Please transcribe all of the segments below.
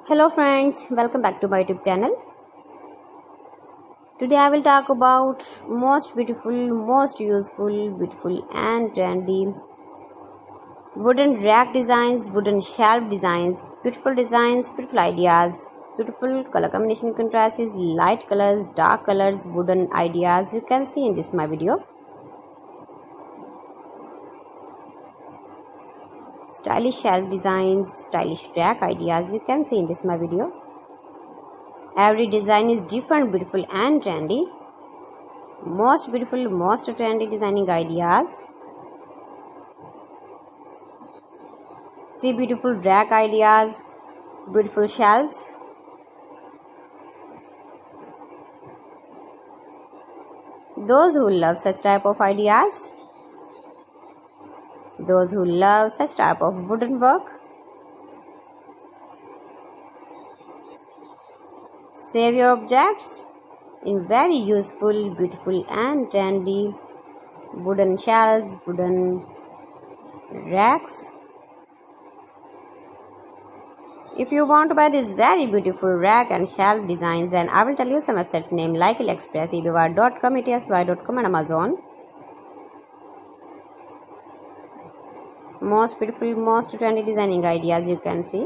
Hello friends, welcome back to my YouTube channel. Today I will talk about most beautiful, most useful, beautiful and trendy wooden rack designs, wooden shelf designs, beautiful ideas, beautiful color combination contrasts, light colors, dark colors, wooden ideas you can see in this my video. Stylish shelf designs, stylish rack ideas you can see in this my video. Every design is different, beautiful and trendy. Most beautiful, most trendy designing ideas. See beautiful rack ideas, beautiful shelves. Those who love such type of ideas, those who love such type of wooden work, save your objects in very useful, beautiful and trendy wooden shelves, wooden racks. If you want to buy this very beautiful rack and shelf designs, then I will tell you some websites name like AliExpress, eBay.com, ETSY.com and Amazon. Most beautiful, most trendy designing ideas you can see.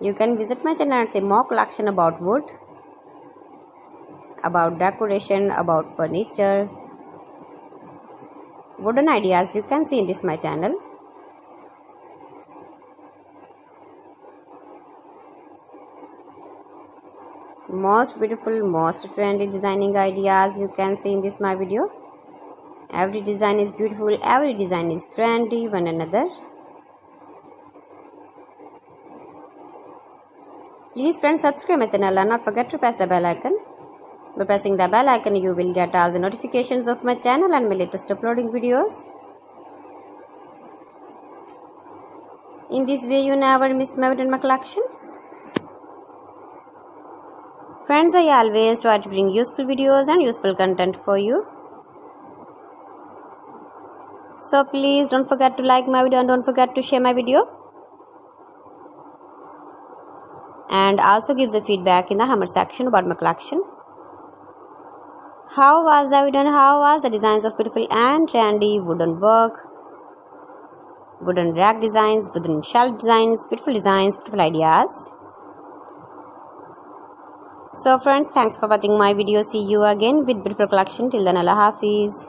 You can visit my channel and see more collection about wood, about decoration, about furniture, wooden ideas you can see in this my channel. Most beautiful, most trendy designing ideas you can see in this my video. Every design is beautiful, every design is trendy one another. Please friends, subscribe my channel and not forget to press the bell icon. By pressing the bell icon you will get all the notifications of my channel and my latest uploading videos. In this way you never miss my wooden collection. Friends, I always try to bring useful videos and useful content for you. So please don't forget to like my video and don't forget to share my video. And also give the feedback in the comment section about my collection. How was the video and how was the designs of beautiful and trendy wooden work, wooden rack designs, wooden shelf designs, beautiful ideas. So friends, thanks for watching my video. See you again with beautiful collection. Till then, Allah Hafiz.